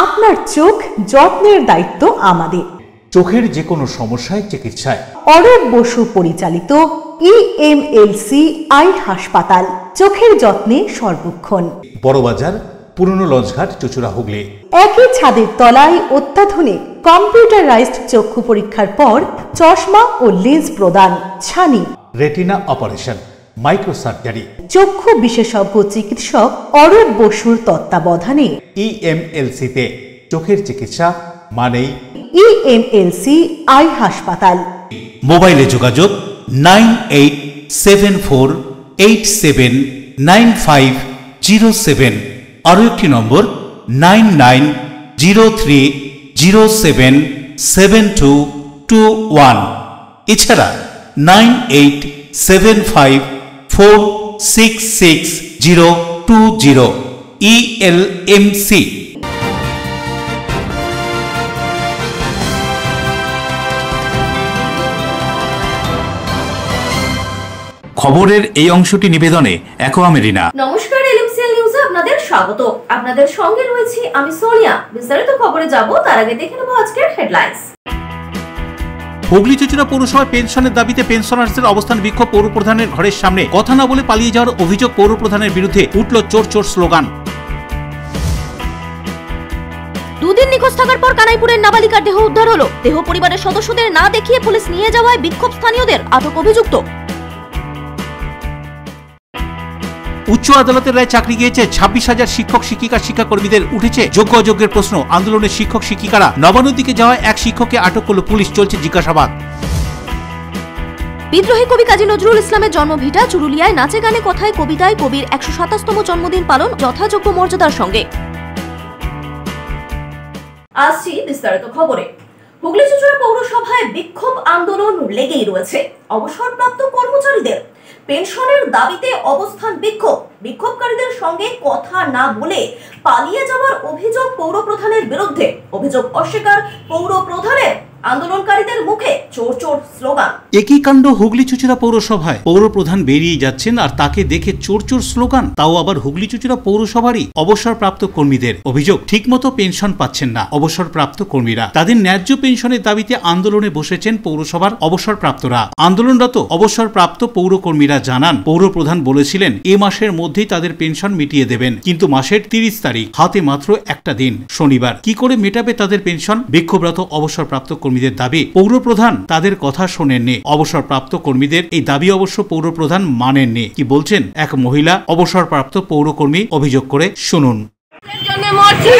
আপনার চোখ যত্নের দায়িত্ব আমাদের। চোখের যে কোনো সমস্যায় চিকিৎসায় অরূপ বসু পরিচালিত EMLC আই হাসপাতাল, চোখের যত্নে সর্বক্ষণ। বড়বাজার, পুরনো লঞ্চঘাট, চুঁচুড়া, হুগলি। একই ছাদের তলায় অত্যাধুনিক কম্পিউটারাইজড চক্ষু পরীক্ষার পর চশমা ও লেন্স প্রদান, ছানি, রেটিনা অপারেশন, মাইক্রোসার্জারি। চক্ষু বিশেষজ্ঞ চিকিৎসক অরূপ বসুর তত্ত্বাবধানে EMLC-তে চোখের চিকিৎসা মানেই EMLC আই হাসপাতাল। মোবাইলে যোগাযোগ 9874879507। আরও একটি নম্বর 9903077221। এছাড়া 9875466020। ELMC। খবরের এই অংশটি নিবেদনে অ্যাকোয়া মেরিনা। নমস্কার, এলএমসিএল নিউজে আপনাদের স্বাগত। আপনাদের সঙ্গে রয়েছি আমি সোনিয়া। বিস্তারিত খবরে যাব তার আগে দেখে নেব আজকের হেডলাইন্স। হুগলি চুঁচুড়া পৌরসভায় পেনশনের দাবিতে পেনশনার্সদের অবস্থান বিক্ষোভ। পৌর প্রধানের ঘরের সামনে কথা না বলে পালিয়ে যাওয়ার অভিযোগ। পৌর প্রধানের বিরুদ্ধে উঠল চোর চোর স্লোগান। দুদিন নিখোঁজ থাকার পর কানাইপুরের নাবালিকার দেহ উদ্ধার হলো। দেহ পরিবারের সদস্যদের না দেখিয়ে পুলিশ নিয়ে যাওয়ায় বিক্ষোভ স্থানীয়দের, আটক অভিযুক্ত। উচ্চ আদালতের রায় চাকরি গিয়েছে 26,000 শিক্ষক শিক্ষিকা শিক্ষাকর্মীদের। উঠেছে যোগ্য অযোগ্যের প্রশ্ন। আন্দোলনের শিক্ষক শিক্ষিকারা নবান্নর দিকে যাওয়ায় এক শিক্ষককে আটক করল পুলিশ। চলছে জিজ্ঞাসাবাদ। বিদ্রোহী কবি কাজী নজরুল ইসলামের জন্মভিটা চুরুলিয়ায় নাচে গানে কথায় কবিতায় কবির 127তম জন্মদিন পালন যথাযোগ্য মর্যাদার সঙ্গে। আসছি বিস্তারিত খবরে। হুগলি চুঁচুড়া পৌরসভায় বিক্ষোভ আন্দোলন লেগেই রয়েছে। অবসরপ্রাপ্ত কর্মচারীদের পেনশনের দাবিতে অবস্থান বিক্ষোভ। বিক্ষোভকারীদের সঙ্গে কথা না বলে পালিয়ে যাওয়ার অভিযোগ পৌর প্রধানের বিরুদ্ধে। অভিযোগ অস্বীকার পৌর প্রধানের। আন্দোলনকারীদের মুখে চোর চোর স্লোগান। একই কাণ্ড হুগলি চুঁচুড়া পৌরসভায়। পৌর প্রধান বেরিয়ে যাচ্ছেন আর তাকে দেখে চোর চোর স্লোগান, তাও আবার হুগলি চুঁচুড়া পৌরসভারই অবসরপ্রাপ্ত কর্মীদের। অভিযোগ ঠিকমতো পেনশন পাচ্ছেন না অবসরপ্রাপ্ত কর্মীরা। তাদের ন্যায্য পেনশনের দাবিতে আন্দোলনে বসেছেন পৌরসভার অবসরপ্রাপ্তরা। আন্দোলনরত অবসরপ্রাপ্ত পৌরকর্মীরা জানান, পৌর প্রধান বলেছিলেন এ মাসের মধ্যেই তাদের পেনশন মিটিয়ে দেবেন, কিন্তু মাসের 30 তারিখ, হাতে মাত্র একটা দিন, শনিবার। কি করে মেটাবে তাদের পেনশন? বিক্ষোভরত অবসরপ্রাপ্ত কর্মীদের দাবি পৌর প্রধান তাদের কথা শোনেননি। অবসরপ্রাপ্ত কর্মীদের এই দাবি অবশ্য পৌর প্রধান মানেননি। কি বলছেন এক মহিলা অবসরপ্রাপ্ত পৌরকর্মী, অভিযোগ করে শুনুন।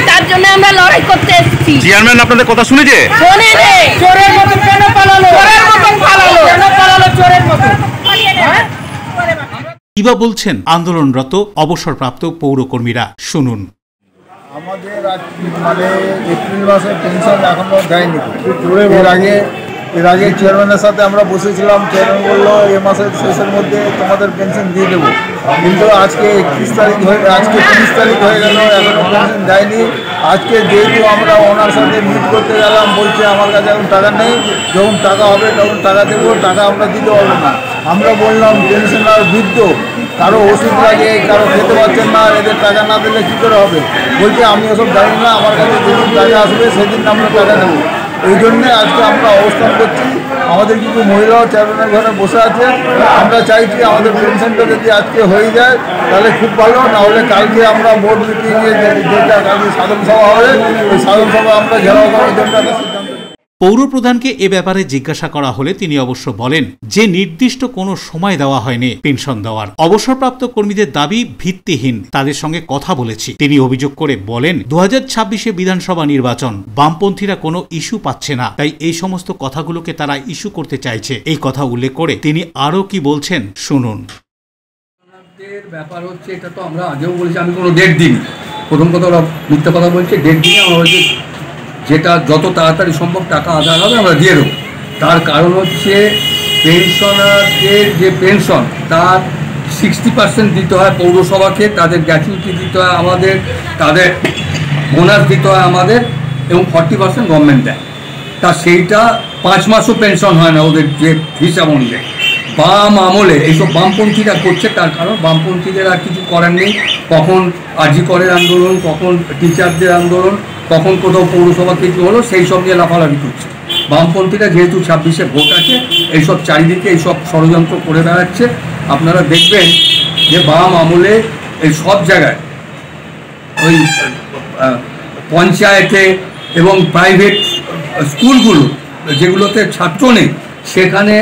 তার জন্য আমরা লড়াই করতে এসেছি। চেয়ারম্যান আপনাদের কথা শুনেছে? চোরের মতন কেন পালালো? চোরের মতন পালালো। কেন পালালো চোরের মতন? কিবা বলছেন আন্দোলনরত অবসরপ্রাপ্ত পৌরকর্মীরা, শুনুন। আমাদের মানে এপ্রিল মাসে পেনশন এখনো দেয়নি। এর আগে চেয়ারম্যানের সাথে আমরা বসেছিলাম। চেয়ারম্যান বললো এ মাসের শেষের মধ্যে তোমাদের পেনশন দিয়ে দেবো, কিন্তু আজকে 30 তারিখ হয়ে গেল, এখনো পেনশন দেয়নি। আজকে যেহেতু আমরা ওনার সাথে মিট করতে গেলাম, বলছে আমার কাছে এখন টাকা নেই, যখন টাকা হবে তখন টাকা দেবো, টাকা আমরা দিতে পারবো না। আমরা বললাম পেনশনার বৃদ্ধ, কারো ওষুধ লাগে, কারো খেতে পারছেন না, এদের টাকা না দিলে কী করে হবে? বলছে আমি ওসব জানি না, আমার কাছে যেদিন টাকা আসবে সেদিন আমরা টাকা দেবো। এই জন্যে আজকে আমরা অবস্থান করছি। আমাদের কিছু মহিলাও চেয়ারম্যানের ঘরে বসে আছে। আমরা চাইছি আমাদের পেনশনটা যদি আজকে হয়ে যায় তাহলে খুব ভালো, না হলে কালকে আমরা বোর্ড মিটিংয়ে যেটা কালকে সাধারণ সভা হবে, ওই সাধারণ সভা আমরা ঘেরাও করার জন্য একটা সিদ্ধান্ত। পৌর প্রধানকে এ ব্যাপারে জিজ্ঞাসা করা হলে তিনি অবশ্য বলেন যে নির্দিষ্ট কোনো সময় দেওয়া হয়নি পেনশন দেওয়ার। অবসরপ্রাপ্ত কর্মীদের দাবি ভিত্তিহীন, তাদের সঙ্গে কথা বলেছি। তিনি অভিযোগ করে বলেন 2026-এ বিধানসভা নির্বাচন, বামপন্থীরা কোনো ইস্যু পাচ্ছে না, তাই এই সমস্ত কথাগুলোকে তারা ইস্যু করতে চাইছে। এই কথা উল্লেখ করে তিনি আরও কি বলছেন শুনুন। ব্যাপার হচ্ছে, এটা তো আমরা আগেও বলেছি, আমি কোনো ডেট দিন, প্রথম কথা ওরা মিথ্যা কথা বলছে, ডেট দিনে আমরা বলছি যেটা যত তাড়াতাড়ি সম্ভব টাকা আদায় হবে আমরা দিয়ে দেবো। তার কারণ হচ্ছে পেনশনারদের যে পেনশন তার 60% দিতে হয় পৌরসভাকে, তাদের গ্র্যাচুইটি দিতে হয় আমাদের, তাদের বোনাস দিতে হয় আমাদের, এবং 40% গভর্নমেন্ট দেয়। তা সেইটা 5 মাসও পেনশন হয় না ওদের যে হিসাব অনুযায়ী। বাম আমলে এইসব বামপন্থীরা করছে, তার কারণ বামপন্থীদের আর কিছু করার নেই। কখন আজি করের আন্দোলন, কখন টিচারদের আন্দোলন, কখন কোথাও পৌরসভা কিছু হলো সেই সব নিয়ে লাফালাফি করছে। বামপন্থীরা যেহেতু 26-এ ভোট আছে, এইসব চারিদিকে এইসব ষড়যন্ত্র করে বেড়াচ্ছে। আপনারা দেখবেন যে বাম আমলে এই সব জায়গায় ওই পঞ্চায়েতে এবং প্রাইভেট স্কুলগুলো যেগুলোতে ছাত্র নেই, সেখানে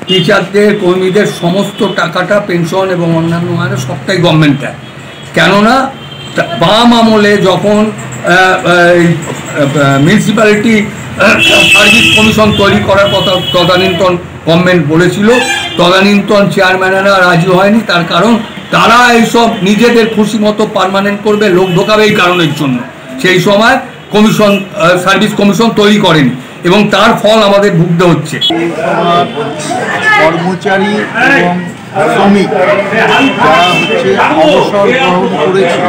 টিচারদের, কর্মীদের সমস্ত টাকাটা পেনশন এবং অন্যান্য মানে সবটাই গভর্নমেন্ট দেয়। কেননা বাম আমলে যখন মিউনিসিপ্যালিটি সার্ভিস কমিশন তৈরি করার কথা তদানীন্তন গভর্নমেন্ট বলেছিল, তদানীন্তন চেয়ারম্যানেরা রাজি হয়নি। তার কারণ তারা এইসব নিজেদের খুশি মতো পার্মানেন্ট করবে, লোক ঢোকাবে এই কারণের জন্য সেই সময় কমিশন সার্ভিস কমিশন তৈরি করেনি এবং তার ফল আমাদের ভুগতে হচ্ছে। কর্মচারী এবং শ্রমিক যারা হচ্ছে অবসর গ্রহণ করেছে,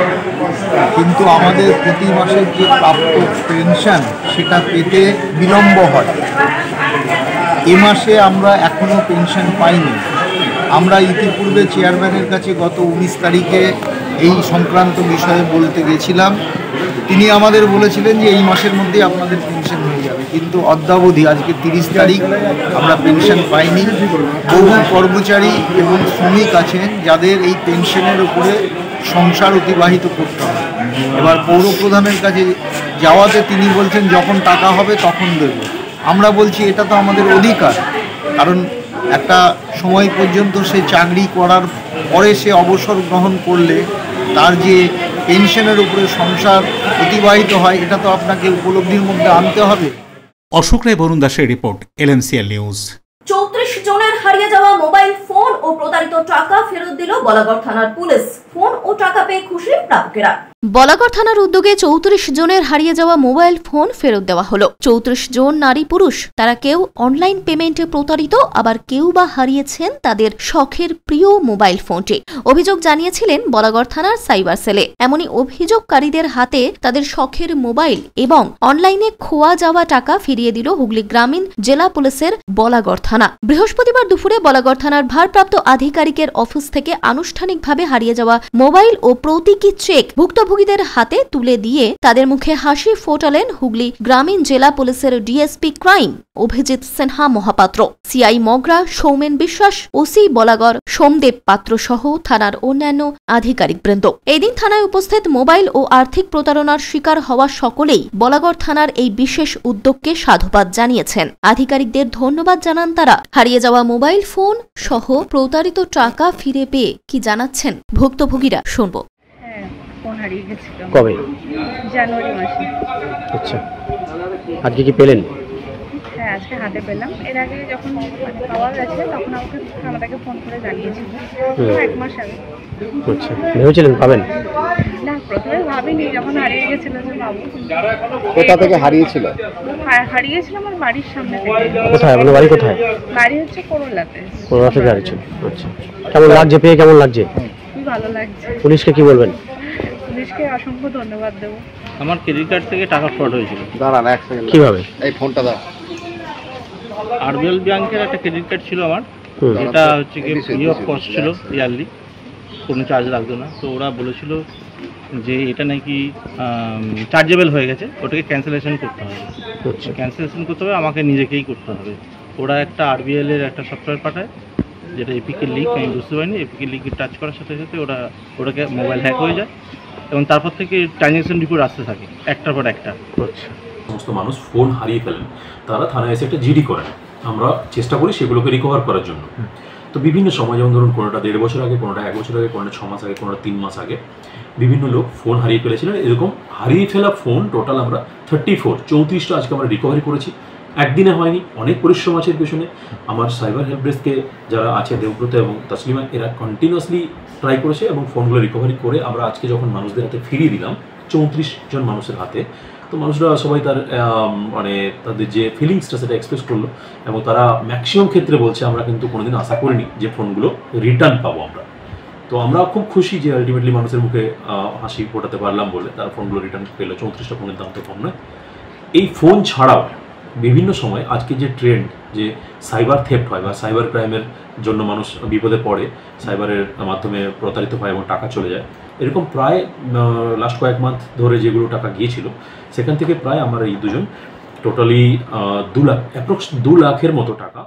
কিন্তু আমাদের প্রতি মাসের যে প্রাপ্ত পেনশন সেটা পেতে বিলম্ব হয়। এ মাসে আমরা এখনও পেনশন পাইনি। আমরা ইতিপূর্বে চেয়ারম্যানের কাছে গত 19 তারিখে এই সংক্রান্ত বিষয়ে বলতে গেছিলাম। তিনি আমাদের বলেছিলেন যে এই মাসের মধ্যে আপনাদের পেনশন হয়ে যাবে, কিন্তু অদ্যাবধি আজকে 30 তারিখ আমরা পেনশন পাইনি। বহু কর্মচারী এবং শ্রমিক আছেন যাদের এই পেনশনের উপরে সংসার অতিবাহিত করতে হবে। এবার পৌরপ্রধানের কাছে যাওয়াতে তিনি বলছেন যখন টাকা হবে তখন দেব। আমরা বলছি এটা তো আমাদের অধিকার, কারণ একটা সময় পর্যন্ত সে চাকরি করার পরে সে অবসর গ্রহণ করলে তার যে পেনশনের উপরে সংসার অতিবাহিত হয়, এটা তো আপনাকে উপলব্ধির মধ্যে আনতে হবে। অশোক রায়, বরুণ দাসের রিপোর্ট, LMCL নিউজ। 34 জনের হারিয়ে যাওয়া মোবাইল ফোন ও প্রতারিত টাকা ফেরত দিল বলাগড় থানার পুলিশ। ফোন ও টাকা পেয়ে খুশি প্রাপকেরা। বলাগড় থানার উদ্যোগে 34 জনের হারিয়ে যাওয়া মোবাইল ফোন ফেরত দেওয়া হলো। 34 জন নারী পুরুষ, তারা কেউ অনলাইন পেমেন্টে প্রতারিত, আবার কেউ বা হারিয়েছেন তাদের শখের প্রিয় মোবাইল ফোনটি। অভিযোগ জানিয়েছিলেন বলাগড় থানার সাইবার সেলে। এমনই অভিযোগকারীদের হাতে তাদের শখের মোবাইল এবং অনলাইনে খোয়া যাওয়া টাকা ফিরিয়ে দিল হুগলি গ্রামীণ জেলা পুলিশের বলাগড় থানা। বৃহস্পতিবার দুপুরে বলাগড় থানার ভারপ্রাপ্ত আধিকারিকের অফিস থেকে আনুষ্ঠানিকভাবে হারিয়ে যাওয়া মোবাইল ও প্রতীকী চেক ভুক্তভোগীদের হাতে তুলে দিয়ে তাদের মুখে হাসি ফোটালেন হুগলি গ্রামীণ জেলা পুলিশের DSP crime Abhijit Sinha Mahapatra, CI Magra Soumen Biswas, OC Balagarh Somdev পাত্র সহ থানার অন্যান্য আধিকারিকবৃন্দ। এদিন থানায় উপস্থিত মোবাইল ও আর্থিক প্রতারণার শিকার হওয়া সকলেই বলাগড় থানার এই বিশেষ উদ্যোগকে সাধুবাদ জানিয়েছেন। আধিকারিকদের ধন্যবাদ জানান তারা। হারিয়ে যাওয়া মোবাইল ফোন সহ প্রতারিত টাকা ফিরে পেয়ে কি জানাচ্ছেন ভুক্তভোগীরা, শুনবো। ফোন হারিয়ে গেছিল কবে? জানুয়ারি মাসে। আচ্ছা, আজকে কি পেলেন? হ্যাঁ, আজকে হাতে পেলাম। এর আগে যখন পাওয়া গেছে তখন আমাকে ফোন করে জানিয়েছিল, 1 মাস আগে। আচ্ছা, ভেবেছিলেন পাবেন? না, প্রথমে ভাবিনি, যখন হারিয়ে গেছিল যে পাবো। কোথা থেকে হারিয়েছিল? হারিয়েছিল আমার বাড়ির সামনে থেকে। কোথায়? আপনার বাড়ি কোথায়? বাড়ি হচ্ছে করলাতে। করলা থেকে হারিয়েছিল। আচ্ছা, কেমন লাগছে পেয়ে? কেমন লাগছে? খুবই ভালো লাগছে। পুলিশকে কি বলবেন? পুলিশকে অসংখ্য ধন্যবাদ দেবো। আমার ক্রেডিট কার্ড থেকে টাকা ফ্রড হয়েছিল। দাঁড়ান এক সেকেন্ড। কিভাবে? এই ফোনটা দাও। আরবিএল ব্যাংকের একটা ক্রেডিট কার্ড ছিল আমার, এটা হচ্ছে কি ফ্রি অফ কস্ট ছিল, ইয়ারলি কোনো চার্জ লাগতো না। তো ওরা বলেছিল যে এটা নাকি চার্জেবল হয়ে গেছে, ওটাকে ক্যান্সেলেশন করতে হবে। ক্যান্সেলেশন করতে হবে আমাকে নিজেকেই করতে হবে। ওরা একটা আরবিএল এর একটা সফটওয়্যার পাঠায়, যেটা এপিকে লিঙ্ক, আমি বুঝতে পারিনি। এপিকে লিঙ্কে টাচ করার সাথে সাথে ওটাকে মোবাইল হ্যাক হয়ে যায় এবং তারপর থেকে ট্রানজ্যাকশন রিপোর্ট আসতে থাকে একটার পর একটা। আচ্ছা, সমস্ত মানুষ ফোন হারিয়ে ফেলেন, তারা থানায় এসে একটা জিডি করেন। আমরা চেষ্টা করি সেগুলোকে রিকভার করার জন্য। তো বিভিন্ন সময়, যেমন ধরুন কোনোটা 1.5 বছর আগে, কোনোটা 1 বছর আগে, কোনোটা 6 মাস আগে, কোনোটা 3 মাস আগে, বিভিন্ন লোক ফোন হারিয়ে ফেলেছিলেন। এরকম হারিয়ে ফেলা ফোন টোটাল আমরা 34টা আজকে আমরা রিকভারি করেছি। একদিনে হয়নি, অনেক পরিশ্রম আছে এর পেছনে। আমার সাইবার হেল্প ডেস্কে যারা আছে, দেবব্রত এবং তসলিমা, এরা কন্টিনিউয়াসলি ট্রাই করেছে এবং ফোনগুলো রিকভারি করে আমরা আজকে যখন মানুষদের হাতে ফিরিয়ে দিলাম, 34 জন মানুষের হাতে, তো মানুষরা সবাই তার মানে তাদের যে ফিলিংসটা সেটা এক্সপ্রেস করলো এবং তারা ম্যাক্সিমাম ক্ষেত্রে বলছে আমরা কিন্তু কোনোদিন আশা করিনি যে ফোনগুলো রিটার্ন পাবো আমরা। তো আমরা খুব খুশি যে আলটিমেটলি মানুষের মুখে হাসি ফোটাতে পারলাম বলে তারা ফোনগুলো রিটার্ন পেলো। 34টা ফোনের দাম তো কম নয়। এই ফোন ছাড়াও বিভিন্ন সময় আজকে যে ট্রেন্ড, যে সাইবার থেফট হয় বা সাইবার ক্রাইমের জন্য মানুষ বিপদে পড়ে, সাইবারের মাধ্যমে প্রতারিত হয় এবং টাকা চলে যায়, এরকম প্রায় লাস্ট কয়েক মান্থ ধরে যেগুলো টাকা গিয়েছিল সেখান থেকে প্রায় আমার এই দুজন টোটালি 2 লাখ অ্যাপ্রক্স 2 লাখের মতো টাকা।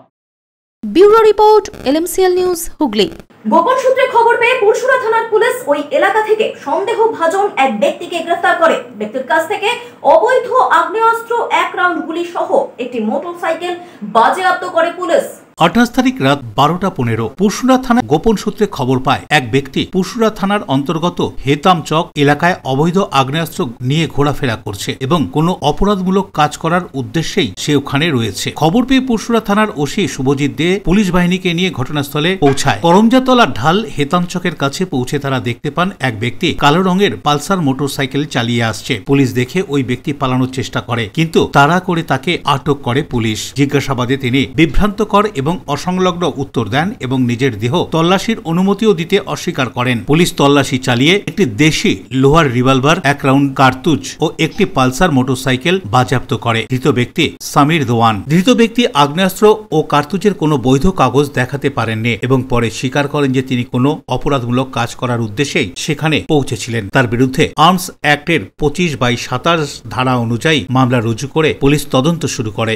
Bureau report LMCL news Hooghly. গোপন সূত্রে খবর পেয়ে পুরসুরা থানার পুলিশ ওই এলাকা থেকে সন্দেহভাজন এক ব্যক্তিকে গ্রেফতার করে। ব্যক্তির কাছ থেকে অবৈধ আগ্নেয়াস্ত্র 1 রাউন্ড গুলি সহ একটি মোটরসাইকেল বাজেয়াপ্ত করে পুলিশ। 28 তারিখ রাত 12:15 পুরসুরা থানায় গোপন সূত্রে খবর পায় এক ব্যক্তি পুরসুরা থানার অন্তর্গত হেতাম চক এলাকায় অবৈধ আগ্নেয়াস্ত্র নিয়ে ঘোরাফেরা করছে এবং কোনো অপরাধমূলক কাজ করার উদ্দেশ্যেই সে ওখানে রয়েছে। খবর পেয়ে পুরসুরা থানার ওসি শুভজিৎ দে পুলিশ বাহিনীকে নিয়ে ঘটনাস্থলে পৌঁছায়। করমজাতলা ঢাল হেতাম চকের কাছে পৌঁছে তারা দেখতে পান এক ব্যক্তি কালো রঙের পালসার মোটরসাইকেল চালিয়ে আসছে। পুলিশ দেখে ওই ব্যক্তি পালানোর চেষ্টা করে, কিন্তু তাড়া করে তাকে আটক করে পুলিশ। জিজ্ঞাসাবাদে তিনি বিভ্রান্তকর এবং অসংলগ্ন উত্তর দেন এবং নিজের দেহ তল্লাশির অনুমতিও দিতে অস্বীকার করেন। পুলিশ তল্লাশি চালিয়ে একটি দেশি লোহার রিভলভার, 1 রাউন্ড কার্তুজ ও একটি পালসার মোটরসাইকেল বাজেয়াপ্ত করে। ধৃত ব্যক্তি সামির দোয়ান। ধৃত ব্যক্তি আগ্নেয়াস্ত্র ও কার্তুজের কোনো বৈধ কাগজ দেখাতে পারেননি এবং পরে স্বীকার করেন যে তিনি কোনো অপরাধমূলক কাজ করার উদ্দেশ্যেই সেখানে পৌঁছেছিলেন। তার বিরুদ্ধে আর্মস অ্যাক্টের 25/27 ধারা অনুযায়ী মামলা রুজু করে পুলিশ তদন্ত শুরু করে।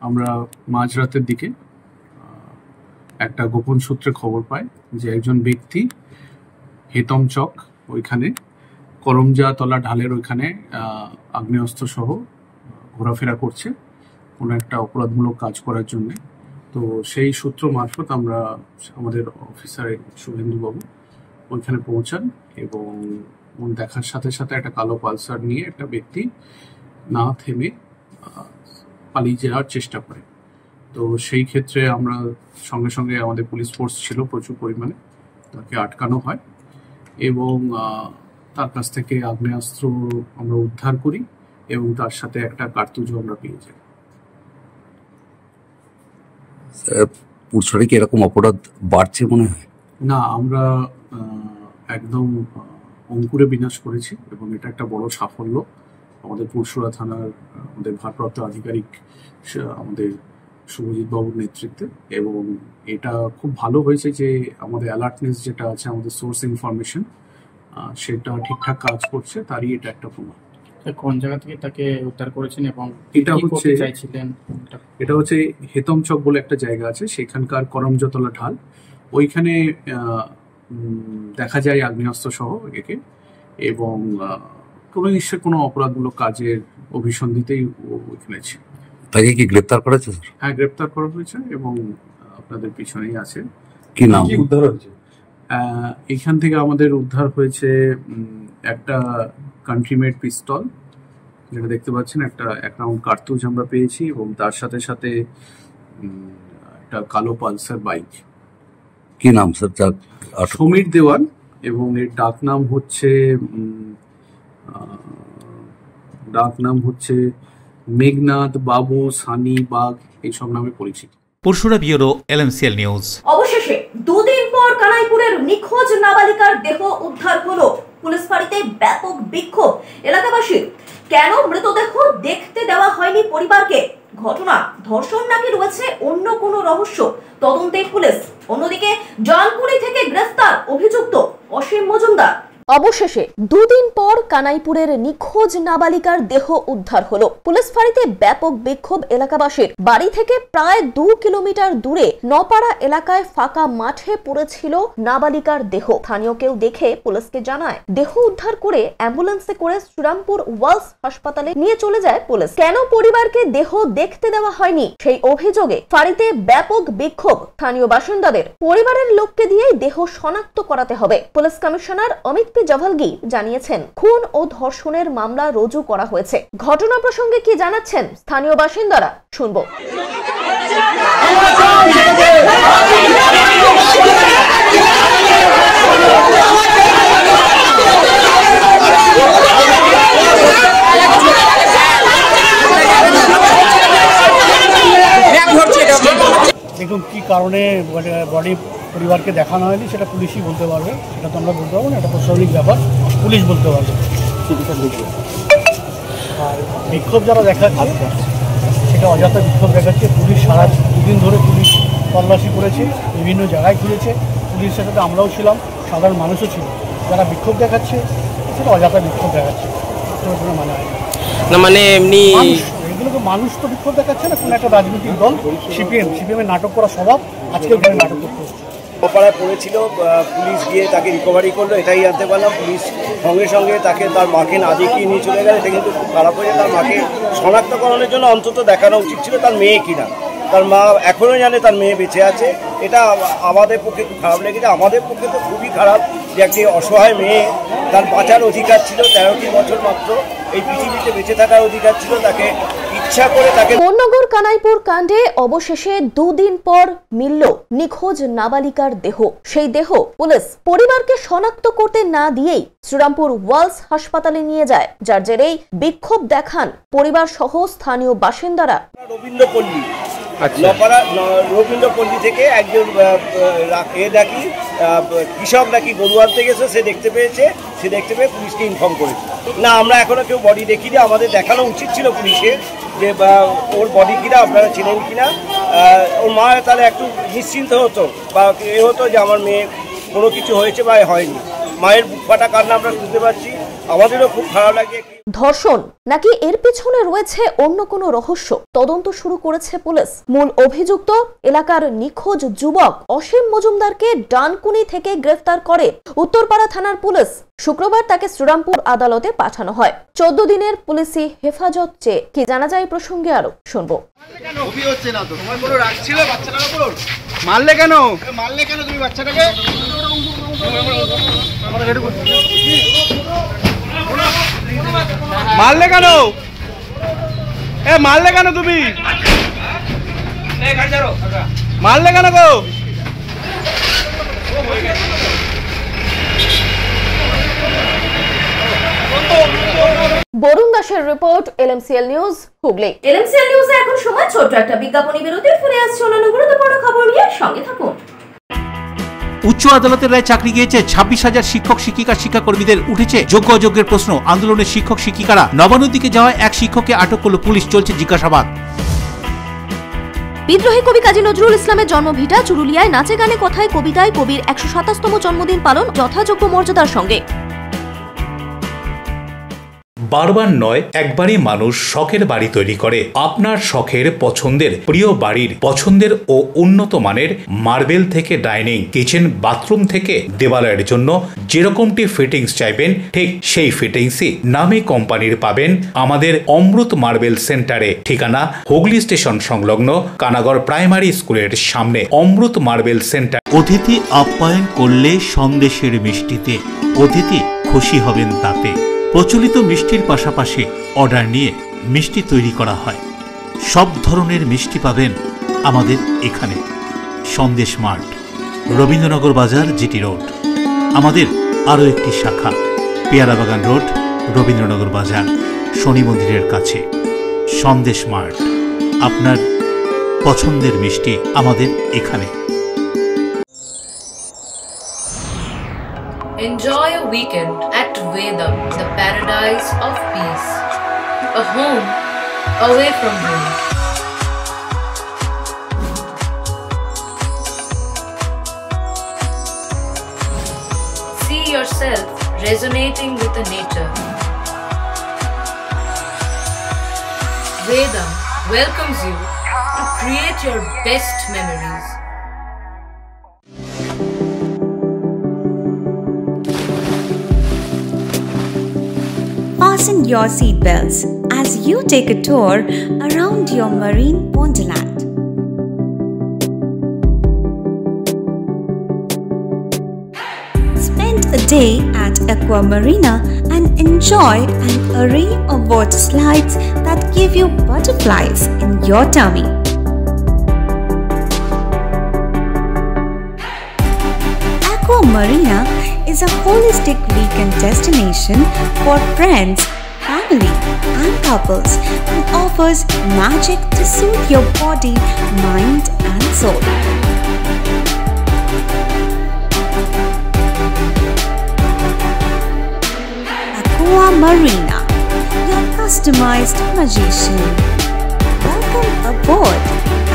আমরা মাঝরাতের দিকে একটা গোপন সূত্রে খবর পাই যে একজন ব্যক্তি হেতম চক ওইখানে করমজাতলা ঢালের ওইখানে আগ্নেয়াস্ত্র সহ ঘোরাফেরা করছে কোনো একটা অপরাধমূলক কাজ করার জন্য। তো সেই সূত্র মারফত আমরা আমাদের অফিসার শুভেন্দুবাবু ওইখানে পৌঁছান এবং দেখার সাথে সাথে একটা কালো পালসার নিয়ে একটা ব্যক্তি না থেমে পালিয়ে যাওয়ার চেষ্টা করে। তো সেই ক্ষেত্রে আমরা সঙ্গে সঙ্গে আমাদের পুলিশ ফোর্স ছিল প্রচুর পরিমাণে, তাকে আটকানো হয় এবং তার কাছ থেকে আগ্নেয়াস্ত্র আমরা উদ্ধার করি এবং তার সাথে একটা কার্তুজও আমরা পেয়ে যাই। পুরসুরায় কি এরকম অপরাধ বাড়ছে মনে হয়? না, আমরা একদম অঙ্কুরে বিনাশ করেছি এবং এটা একটা বড় সাফল্য আমাদের পুরসুরা থানার আমাদের ভারপ্রাপ্ত আধিকারিক আমাদের শুভজিৎ বাবুর নেতৃত্বে। এবং এটা খুব ভালো হয়েছে যে আমাদের অ্যালার্টনেস যেটা আছে, আমাদের সোর্স ইনফরমেশন সেটা ঠিকঠাক কাজ করছে, তারই এটা একটা প্রমাণ। কোন জায়গা থেকে তাকে উদ্ধার করেছেন এবং এটা হচ্ছে হেতম চক বলে একটা জায়গা আছে, সেখানকার করমজাতলা ঢাল, ওইখানে দেখা যায় আগ্নেয়াস্ত্র সহ একে এবং কোনো নিশ্চয় কোনো অপরাধমূলক কাজের অভিসন্ধিতেই ওইখানে ছিল। তাকে কি গ্রেপ্তার করা হয়েছে? হ্যাঁ, গ্রেপ্তার করা হয়েছে এবং আপনাদের পিছনেই আছে। কি নাম উদ্ধার হয়েছে? এখান থেকে আমাদের উদ্ধার হয়েছে একটা কান্ট্রিমেড পিস্তল, যেটা দেখতে পাচ্ছেন, একটা 1 রাউন্ড কার্তুজ আমরা পেয়েছি এবং তার সাথে সাথে একটা কালো পালসার বাইক। কি নাম স্যার? সমীর দেওয়ান এবং এর ডাক নাম হচ্ছে মেঘনাথ, বাবু, সানি, বাঘ, এইসব নামে পরিচিত। Pursurah bureau LMCL news. অবশেষে 2 দিন পর কানাইপুরের নিখোঁজ নাবালিকার দেহ উদ্ধার হলো। পুলিশ ফাঁড়িতে ব্যাপক বিক্ষোভ এলাকাবাসীর। কেন মৃতদেহ দেখতে দেওয়া হয়নি পরিবারকে? ঘটনা ধর্ষণ নাকি রয়েছে অন্য কোনো রহস্য? তদন্তে পুলিশ। অন্যদিকে জানকুনি থেকে গ্রেফতার অভিযুক্ত অসীম মজুমদার। অবশেষে 2 দিন পর কানাইপুরের নিখোঁজ নাবালিকার দেহ উদ্ধার হলো। পুলিশ ফাঁড়িতে ব্যাপক বিক্ষোভ এলাকাবাসীর। বাড়ি থেকে প্রায় 2 কিলোমিটার দূরে নপাড়া এলাকায় ফাঁকা মাঠে পড়েছিল নাবালিকার দেহ। স্থানীয় কেউ দেখে পুলিশকে জানায়। দেহ উদ্ধার করে অ্যাম্বুলেন্সে করে শ্রীরামপুর ওয়ালস হাসপাতালে নিয়ে চলে যায় পুলিশ। কেন পরিবারকে দেহ দেখতে দেওয়া হয়নি সেই অভিযোগে ফাঁড়িতে ব্যাপক বিক্ষোভ স্থানীয় বাসিন্দাদের। পরিবারের লোককে দিয়েই দেহ শনাক্ত করাতে হবে। পুলিশ কমিশনার অমিত জাভালগি জানিয়েছেন, খুন ও ধর্ষণের মামলা রুজু করা হয়েছে। ঘটনা প্রসঙ্গে কি জানাচ্ছেন স্থানীয় বাসিন্দারা, শুনবো। দেখুন, কি কারণে বডি পরিবারকে দেখানো হয়নি সেটা পুলিশই বলতে পারবে, সেটা তো আমরা বলতে পারবো না, এটা প্রশাসনিক ব্যাপার, পুলিশ বলতে পারবে। আর বিক্ষোভ যারা দেখাচ্ছে সেটা অযথা বিক্ষোভ দেখাচ্ছে। পুলিশ সারা 2 দিন ধরে পুলিশ তল্লাশি করেছে, বিভিন্ন জায়গায় ঘুরেছে। পুলিশের সাথে আমরাও ছিলাম, সাধারণ মানুষও ছিল। যারা বিক্ষোভ দেখাচ্ছে সেটা অযথা বিক্ষোভ দেখাচ্ছে, কোনো মানে হয় না। মানে এমনি এগুলো তো মানুষ তো বিক্ষোভ দেখাচ্ছে না, কোনো একটা রাজনৈতিক দল সিপিএমের নাটক করা স্বভাব, আজকের দিনে নাটক করতে হচ্ছে। পাড়ায় পড়েছিল, পুলিশ গিয়ে তাকে রিকভারি করলো, এটাই জানতে পারলাম। পুলিশ সঙ্গে সঙ্গে তাকে তার মাকে না দেখিয়ে নিয়ে চলে গেল। এটা কিন্তু খুব খারাপ হয়েছে। তার মাকে শনাক্তকরণের জন্য অন্তত দেখানো উচিত ছিল তার মেয়ে কিনা। তার মা এখনও জানে তার মেয়ে বেঁচে আছে। এটা আমাদের পক্ষে খুব খারাপ লেগেছে। আমাদের পক্ষে তো খুবই খারাপ যে একটি অসহায় মেয়ে, তার বাঁচার অধিকার ছিল, 13টি বছর মাত্র এই পৃথিবীতে বেঁচে থাকার অধিকার ছিল, তাকে ইচ্ছা করে তাকে। কোন্নগর কানাইপুর কাণ্ডে অবশেষে 2 দিন পর মিলল নিখোঁজ নাবালিকার দেহ। সেই দেহ পুলিশ পরিবারকে শনাক্ত করতে না দিয়েই শ্রীরামপুর ওয়ালস হাসপাতালে নিয়ে যায়, যার জেরেই বিক্ষোভ দেখান পরিবার সহ স্থানীয় বাসিন্দারা। রবীন্দ্রপল্লী রবীন্দ্রপল্লী থেকে একজন কৃষক নাকি গরু আনতে গেছে, সে দেখতে পেয়ে পুলিশকে ইনফর্ম করেছে। না, আমরা এখনো কেউ বডি দেখিনি। আমাদের দেখানো উচিত ছিল পুলিশের যে ওর বডি কিনা, আপনারা চেনেন কিনা। ওর মা তাহলে একটু নিশ্চিন্ত হতো বা এ হতো যে আমার মেয়ে কোনো কিছু হয়েছে বা হয়নি। মায়ের বুক ফাটা কান্না আমরা শুনতে পাচ্ছি, আমাদেরও খুব খারাপ লাগে। ধর্ষণ নাকি এর পেছনে রয়েছে অন্য কোনো রহস্য, তদন্ত শুরু করেছে পুলিশ। মূল অভিযুক্ত এলাকার নিখোঁজ যুবক অসীম মজুমদারকে ডানকুনি থেকে গ্রেফতার করে উত্তরপাড়া থানার পুলিশ। শুক্রবার তাকে শ্রীরামপুর আদালতে পাঠানো হয় 14 দিনের পুলিশি হেফাজত চেয়ে। কি জানা যায় প্রসঙ্গে আরো শুনবো। মারলে কেন তুমি বাচ্চাটাকে? মারলে কেন? মারলে কেন তুমি? মারলে কেন গো? বরুণ দাসের report, LMCL news, Hooghly. LMCL নিউজে এখন সময় ছোট্ট একটা বিজ্ঞাপনী বিরতি। ফিরে আসছে অন্যান্য গুরুত্বপূর্ণ খবর নিয়ে, সঙ্গে থাকুন। উচ্চ আদালতের রায় চাকরি গিয়েছে 26,000 শিক্ষক শিক্ষিকা শিক্ষাকর্মীদের। উঠেছে যোগ্য অযোগ্যের প্রশ্ন। আন্দোলনের শিক্ষক শিক্ষিকারা নবান্নর দিকে যাওয়ায় এক শিক্ষককে আটক করল পুলিশ। চলছে জিজ্ঞাসাবাদ। বিদ্রোহী কবি কাজী নজরুল ইসলামের জন্মভিটা চুরুলিয়ায় নাচে গানে কথায় কবিতায় কবির 127তম জন্মদিন পালন যথাযোগ্য মর্যাদার সঙ্গে। বারবার নয়, একবারই মানুষ শখের বাড়ি তৈরি করে। আপনার শখের পছন্দের প্রিয় বাড়ির পছন্দের ও উন্নত মানের মার্বেল থেকে ডাইনিং, কিচেন, বাথরুম থেকে দেওয়ালের জন্য যেরকমটি ফিটিংস চাইবেন, ঠিক সেই ফিটিংসই নামী কোম্পানির পাবেন আমাদের অমৃত মার্বেল সেন্টারে। ঠিকানা হুগলি স্টেশন সংলগ্ন কানাগড় প্রাইমারি স্কুলের সামনে। অমৃত মার্বেল সেন্টার। অতিথি আপ্যায়ন করলে সন্দেশের মিষ্টিতে অতিথি খুশি হবেন তাতে। প্রচলিত মিষ্টির পাশাপাশি অর্ডার নিয়ে মিষ্টি তৈরি করা হয়। সব ধরনের মিষ্টি পাবেন আমাদের এখানে। সন্দেশ মার্ট, রবীন্দ্রনগর বাজার, জিটি রোড। আমাদের আরও একটি শাখা পেয়ারাবাগান রোড, রবীন্দ্রনগর বাজার, শনি মন্দিরের কাছে। সন্দেশ মার্ট, আপনার পছন্দের মিষ্টি আমাদের এখানে। Enjoy a weekend at Vedam, the paradise of peace. A home away from home. See yourself resonating with the nature. Vedam welcomes you to create your best memories. Fasten your seatbelts as you take a tour around your marine wonderland. Spend a day at Aqua Marina and enjoy an array of water slides that give you butterflies in your tummy. Aqua Marina is a holistic weekend destination for friends, family, and couples and offers magic to soothe your body, mind, and soul. Aqua Marina, your customized magician. Welcome aboard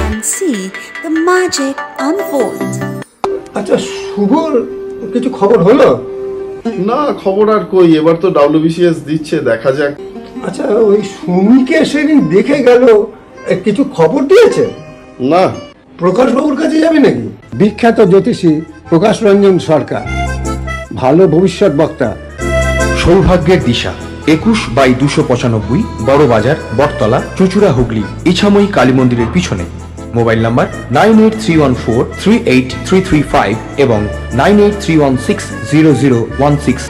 and see the magic unfold. আচ্ছা, শুভর কিছু খবর হলো? না, খবর আর কই, এবার তো WBCS দিচ্ছে, দেখা যাক। আচ্ছা, ওই সুমিকে সেদিন দেখে গেল, কিছু খবর দিয়েছে? না। প্রকাশ বাবুর কাছে যাবে নাকি? বিখ্যাত জ্যোতিষী প্রকাশ রঞ্জন সরকার, ভালো ভবিষ্যৎ বক্তা। সৌভাগ্যের দিশা 21/295 বড় বাজার, বটতলা, চুচুড়া, হুগলি, ইছাময়ী কালী মন্দিরের পিছনে। মোবাইল নাম্বার 9831438335 এবং 9831600016।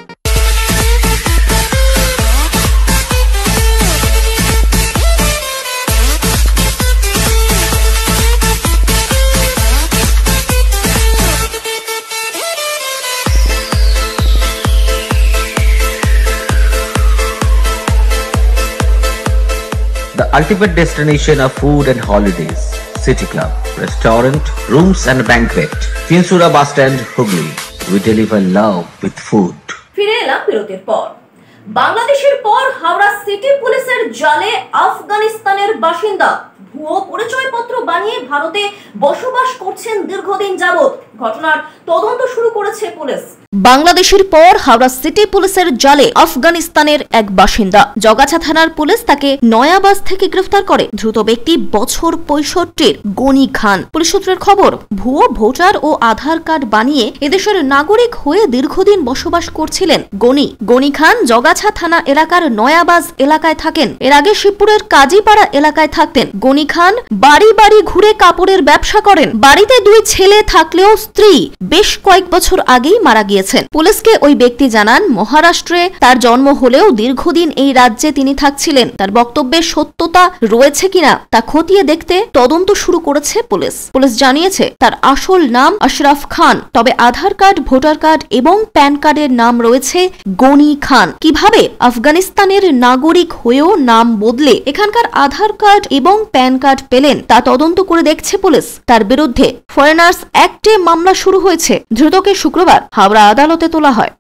The ultimate destination of food and holidays. City Club, restaurant, rooms and banquet. Chinsura Bus Stand, Hugli. We deliver love with food. ফিরে এলাম বিরতির পর। বাংলাদেশের পর হাওড়া সিটি পুলিশের জালে আফগানিস্তানের বাসিন্দা ভুয়ো পরিচয়পত্র বানিয়ে ভারতে বসবাস করছেন দীর্ঘদিন যাবত। ঘটনার তদন্ত শুরু করেছে পুলিশ। বাংলাদেশের পর হাওড়া সিটি পুলিশের জালে আফগানিস্তানের এক বাসিন্দা। জগাছা থানার পুলিশ তাকে নয়াবাজ থেকে গ্রেফতার করে। ধৃত ব্যক্তি বছর 65 গনি খান। পুলিশ সূত্রের খবর, ভুয়ো ভোটার ও আধার কার্ড বানিয়ে এদেশের নাগরিক হয়ে দীর্ঘদিন বসবাস করছিলেন গনি খান জগাছা থানা এলাকার নয়াবাজ এলাকায় থাকেন। এর আগে শিবপুরের কাজীপাড়া এলাকায় থাকতেন। গনি খান বাড়ি বাড়ি ঘুরে কাপড়ের ব্যবসা করেন। বাড়িতে 2 ছেলে থাকলেও স্ত্রী বেশ কয়েক বছর আগেই মারা গিয়েছেন। পুলিশকে ওই ব্যক্তি জানান, মহারাষ্ট্রে তার জন্ম হলেও দীর্ঘদিন এই রাজ্যে তিনি থাকছিলেন। তার বক্তব্যের সত্যতা রয়েছে কিনা তা খতিয়ে দেখতে তদন্ত শুরু করেছে পুলিশ। পুলিশ জানিয়েছে তার আসল নাম আশরাফ খান, তবে আধার কার্ড, ভোটার কার্ড এবং প্যান কার্ডের নাম রয়েছে গনি খান। কিভাবে আফগানিস্তানের নাগরিক হয়েও নাম বদলে এখানকার আধার কার্ড এবং প্যান কার্ড পেলেন তা তদন্ত করে দেখছে পুলিশ। তার বিরুদ্ধে ফরেনার্স অ্যাক্টে মামলা শুরু হয়েছে। ধৃতকে শুক্রবার হাওড়া আদালতে তোলা হয়।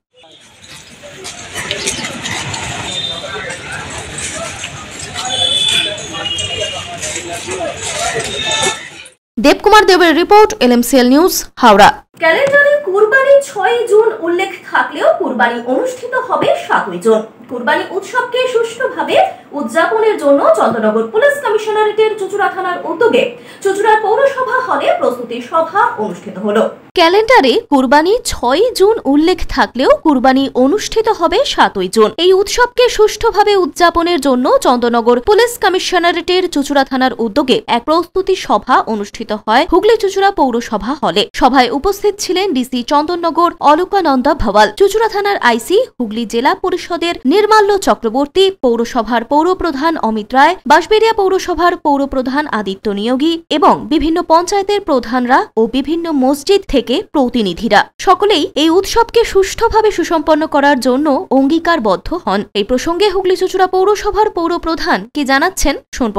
দেবকুমার দেবের রিপোর্ট, LMCL নিউজ, হাওড়া। ক্যালেন্ডারে কুরবানি 6 জুন উল্লেখ থাকলেও কুরবানি অনুষ্ঠিত হবে 7 জুন। কুরবানি উৎসবকে সুষ্ঠুভাবে উদযাপনের জন্য চন্দ্রনগর পুলিশ কমিশনারেটের চুচুড়া থানার উদ্যোগে চুচুড়ার পৌরসভা হলে প্রস্তুতি সভা অনুষ্ঠিত হলো। ক্যালেন্ডারে কুরবানি 6 জুন উল্লেখ থাকলেও কুরবানি অনুষ্ঠিত হবে 7 জুন। এই উৎসবকে সুষ্ঠুভাবে উদযাপনের জন্য চন্দ্রনগর পুলিশ কমিশনারেটের চুচুড়া থানার উদ্যোগে এক প্রস্তুতি সভা অনুষ্ঠিত হয় হুগলি চুচুড়া পৌরসভা হলে। সভায় উপস্থিত ছিলেন ডিসি চন্দননগর অলোকানন্দ ভাওয়াল, চুচুড়া থানার আইসি, হুগলি জেলা পরিষদের নির্মাল্য চক্রবর্তী, পৌরসভার পৌরপ্রধান অমিত রায়, বাঁশবেড়িয়া পৌরসভার পৌরপ্রধান আদিত্য নিয়োগী এবং বিভিন্ন পঞ্চায়েতের প্রধানরা ও বিভিন্ন মসজিদ থেকে প্রতিনিধিরা। সকলেই এই উৎসবকে সুষ্ঠুভাবে সুসম্পন্ন করার জন্য অঙ্গীকারবদ্ধ হন। এই প্রসঙ্গে হুগলি চুচুড়া পৌরসভার পৌরপ্রধান কি জানাচ্ছেন শুনব।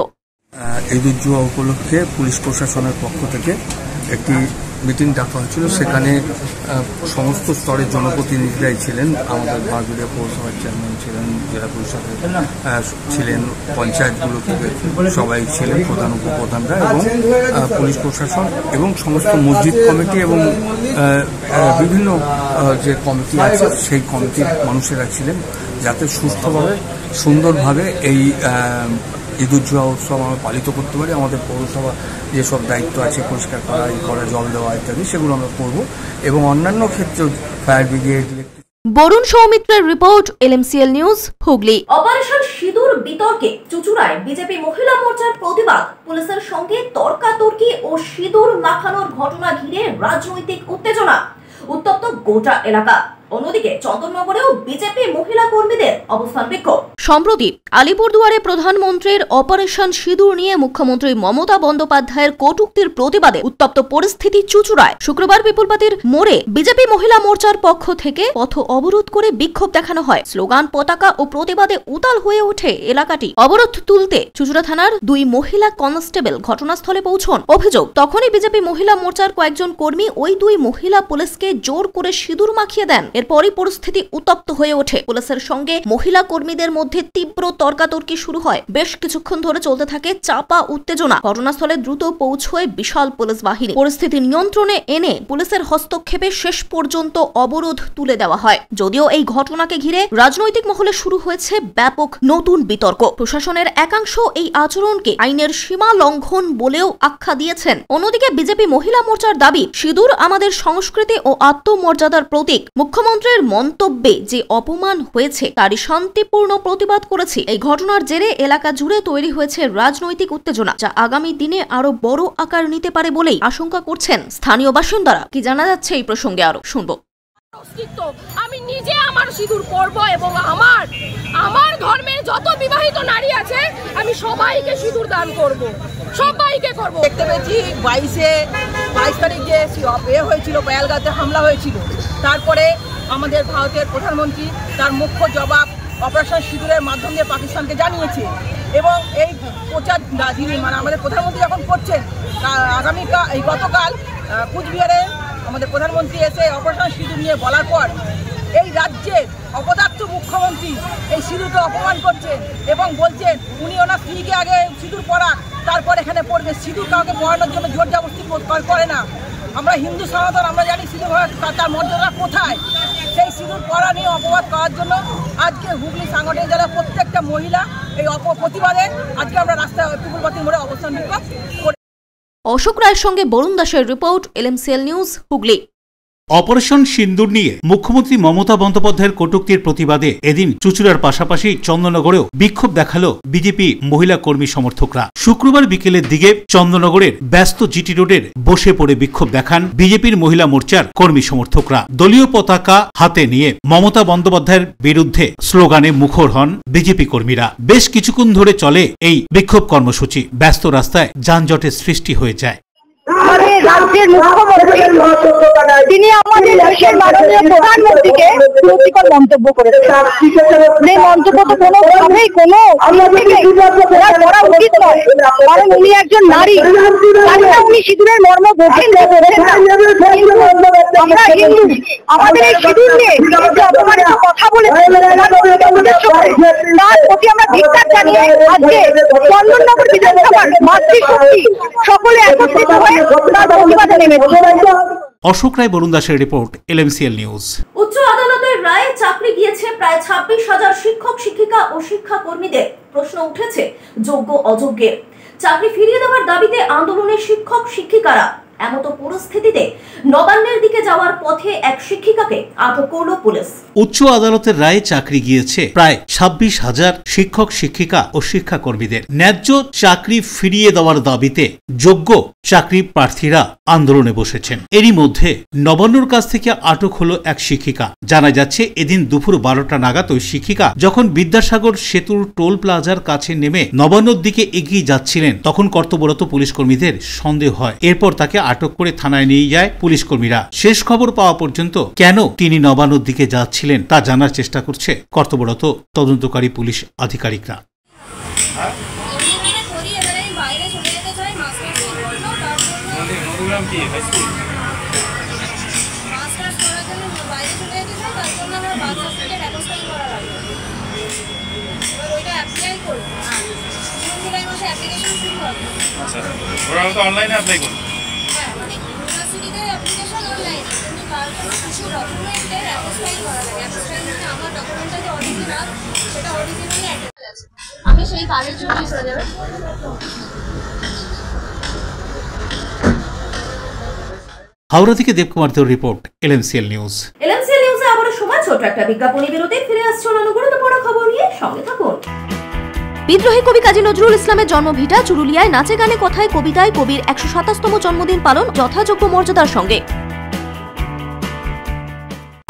ঈদুল জুহা উপলক্ষে পুলিশ প্রশাসনের পক্ষ থেকে একটি মিটিং ডাকা হয়েছিল। সেখানে সমস্ত স্তরের জনপ্রতিনিধিরাই ছিলেন। আমাদের বাঁশবেড়িয়া পৌরসভার চেয়ারম্যান ছিলেন, জেলা পরিষদের ছিলেন, পঞ্চায়েতগুলো থেকে সবাই ছিলেন, প্রধান উপপ্রধানরা এবং পুলিশ প্রশাসন এবং সমস্ত মসজিদ কমিটি এবং বিভিন্ন যে কমিটি আছে সেই কমিটির মানুষেরা ছিলেন, যাতে সুস্থভাবে সুন্দরভাবে এই ঈদুল জুহা উৎসব আমরা পালিত করতে পারি। আমাদের পৌরসভা যেসব দায়িত্ব আছে, পরিষ্কার করা, করা, জল দেওয়া ইত্যাদি, সেগুলো আমরা করব এবং অন্যান্য ক্ষেত্রে ফায়ার ব্রিগেড। বরুণ সৌমিত্রের report, LMCL news, Hooghly. Operation Sindoor বিতর্কে চুচুড়ায় বিজেপি মহিলা মোর্চার প্রতিবাদ। পুলিশের সঙ্গে তর্কাতর্কি ও সিঁদুর মাখানোর ঘটনা ঘিরে রাজনৈতিক উত্তেজনা, উত্তপ্ত গোটা এলাকা। অন্যদিকে চন্দননগরেও বিজেপি মহিলা কর্মীদের অবস্থান বিক্ষোভ। সম্প্রতি আলিপুরদুয়ারে প্রধানমন্ত্রীর অপারেশন সিঁদুর নিয়ে মুখ্যমন্ত্রী মমতা বন্দ্যোপাধ্যায়ের কটূক্তির প্রতিবাদে উত্তপ্ত পরিস্থিতি চুচুড়ায়। শুক্রবার বিপুলপাতির মোড়ে বিজেপি মহিলা মোর্চার পক্ষ থেকে পথ অবরোধ করে বিক্ষোভ দেখানো হয়। স্লোগান, পতাকা ও প্রতিবাদে উতাল হয়ে ওঠে এলাকাটি। অবরোধ তুলতে চুচুড়া থানার 2 মহিলা কনস্টেবল ঘটনাস্থলে পৌঁছন। অভিযোগ, তখনই বিজেপি মহিলা মোর্চার কয়েকজন কর্মী ওই 2 মহিলা পুলিশকে জোর করে সিঁদুর মাখিয়ে দেন। এরপরই পরিস্থিতি উত্তপ্ত হয়ে ওঠে। পুলিশের সঙ্গে মহিলা কর্মীদের মধ্যে তীব্র তর্কাতর্কি শুরু হয়। বেশ কিছুক্ষণ ধরে চলতে থাকে চাপা উত্তেজনা। ঘটনাস্থলে দ্রুত পৌঁছয় বিশাল পুলিশ বাহিনী। পরিস্থিতি নিয়ন্ত্রণে এনে পুলিশের হস্তক্ষেপে শেষ পর্যন্ত অবরোধ তুলে দেওয়া হয়। যদিও এই ঘটনাকে ঘিরে রাজনৈতিক মহলে শুরু হয়েছে ব্যাপক নতুন বিতর্ক। প্রশাসনের একাংশ এই আচরণকে আইনের সীমা লঙ্ঘন বলেও আখ্যা দিয়েছেন। অন্যদিকে বিজেপি মহিলা মোর্চার দাবি, সিঁদুর আমাদের সংস্কৃতি ও আত্মমর্যাদার প্রতীক। মুখ্যমন্ত্রীর মন্তব্যে যে অপমান হয়েছে তারই শান্তিপূর্ণ প্রতিবাদ করেছে। এই ঘটনার জেরে এলাকা জুড়ে তৈরি হয়েছে রাজনৈতিক উত্তেজনা, যা আগামী দিনে আরো বড় আকার নিতে পারে বলেই আশঙ্কা করছেন স্থানীয় বাসিন্দারা। কি জানা যাচ্ছে এই প্রসঙ্গে আরো শুনবো। আমি নিজে আমার সিঁদুর পরব এবং আমার ধর্মের যত বিবাহিত নারী আছে আমি সবাইকে সিঁদুর দান করব, সবাইকে করব। দেখতে পেয়েছি 22 তারিখ যে হয়েছিল, পেহেলগাঁওতে হামলা হয়েছিল, তারপরে আমাদের ভারতের প্রধানমন্ত্রী তার মুখ্য জবাব অপারেশন সিঁদুরের মাধ্যম দিয়ে পাকিস্তানকে জানিয়েছে। এবং এই প্রচার যিনি মানে আমাদের প্রধানমন্ত্রী যখন করছেন, গতকাল কুচবিহারে আমাদের প্রধানমন্ত্রী এসে অপারেশন সিঁদুর নিয়ে বলার পর এই রাজ্যের অপদার্থ মুখ্যমন্ত্রী এই সিঁদুরকে অপমান করছেন এবং বলছেন উনি ওনার স্ত্রীকে আগে সিঁদুর পরান, তারপর এখানে পড়বে। সিঁদুর কাউকে পরানোর জন্য জোর জবরদস্তি করে না। আমরা হিন্দু সনাতন, আমরা জানি সিঁদুর তার মর্যাদা কোথায়। সেই সিঁদুর পরা নিয়ে অপবাদ করার জন্য আজকে হুগলি সাংগঠনিক জেলার প্রত্যেকটা মহিলা এই প্রতিবাদে আজকে আমরা রাস্তায় পিপুলবাতির মোড়ে অবস্থান বিক্ষোভ করে। অশোক রায়ের সঙ্গে বরুণ দাসের report, LMCL news, Hooghly. Operation সিন্দুর নিয়ে মুখ্যমন্ত্রী মমতা বন্দ্যোপাধ্যায়ের কটূক্তির প্রতিবাদে এদিন চুঁচুড়ার পাশাপাশি চন্দননগরেও বিক্ষোভ দেখালো বিজেপি মহিলা কর্মী সমর্থকরা। শুক্রবার বিকেলের দিকে চন্দননগরের ব্যস্ত জিটি রোডের বসে পড়ে বিক্ষোভ দেখান বিজেপির মহিলা মোর্চার কর্মী সমর্থকরা। দলীয় পতাকা হাতে নিয়ে মমতা বন্দ্যোপাধ্যায়ের বিরুদ্ধে স্লোগানে মুখর হন বিজেপি কর্মীরা। বেশ কিছুক্ষণ ধরে চলে এই বিক্ষোভ কর্মসূচি। ব্যস্ত রাস্তায় যানজটের সৃষ্টি হয়ে যায়। আমাদের রাজ্যের মুখ্যমন্ত্রী তিনি আমাদের দেশের মাননীয় প্রধানমন্ত্রীকে ক্ষতিকর মন্তব্য করেছেন। যে মন্তব্য তো কোনোভাবেই কোনো করা উচিত নয়, কারণ উনি একজন নারী, উনি সিঁদুরের মর্ম বোঝেন। আমরা হিন্দু, আমাদের এই সিঁদুর নিয়ে যে অপমানিত কথা বলেছেন তার প্রতি আমরা ধিক্কার জানিয়ে আজকে চন্দননগর বিধানসভার মাতৃশক্তি সকলে একত্রিত হয়ে অশোক রায়, বরুণ দাসের রিপোর্ট, LMCL নিউজ। উচ্চ আদালতের রায়ে চাকরি গিয়েছে প্রায় 26,000 শিক্ষক শিক্ষিকা ও শিক্ষা কর্মীদের। প্রশ্ন উঠেছে যোগ্য অযোগ্যের। চাকরি ফিরিয়ে দেওয়ার দাবিতে আন্দোলনে শিক্ষক শিক্ষিকারা। এমত পরিস্থিতিতে নবান্নের দিকে যাওয়ার পথে এক শিক্ষিকাকে আটক করল পুলিশ। উচ্চ আদালতের রায়ে চাকরি গিয়েছে প্রায় 26,000 শিক্ষক শিক্ষিকা ও শিক্ষাকর্মীদের। ন্যায্য চাকরি ফিরিয়ে দেওয়ার দাবিতে যোগ্য চাকরি প্রার্থীরা আন্দোলনে বসেছেন। এরই মধ্যে নবান্নর কাছ থেকে আটক হলো এক শিক্ষিকা। জানা যাচ্ছে এদিন দুপুর 12টা নাগাদ ওই শিক্ষিকা যখন বিদ্যাসাগর সেতুর টোল প্লাজার কাছে নেমে নবান্নর দিকে এগিয়ে যাচ্ছিলেন, তখন কর্তব্যরত পুলিশ কর্মীদের সন্দেহ হয়। এরপর তাকে আটক করে থানায় নিয়ে যায় পুলিশ কর্মীরা। শেষ খবর পাওয়া পর্যন্ত কেন তিনি নবান্নর দিকে যাচ্ছিলেন তা জানার চেষ্টা করছে কর্তব্যরত তদন্তকারী পুলিশ আধিকারিকরা। অনলাইনে অ্যাপ্লাই করুন। আমি সেই কাজের জন্য চলে যাবে। হাওড়া থেকে দেবকুমার দেওর রিপোর্ট, LMCL নিউজ। LMCL নিউজে আবার সময় ছোট একটা বিজ্ঞাপনী বিরতি। ফিরে আসছে অন্যান্য গুরুত্বপূর্ণ খবর নিয়ে, সঙ্গে থাকুন। বিদ্রোহী কবি কাজী নজরুল ইসলামের জন্মভিটা চুরুলিয়ায় নাচে গানে কথায় কবিতায় কবির 127তম জন্মদিন পালন যথাযোগ্য মর্যাদার সঙ্গে।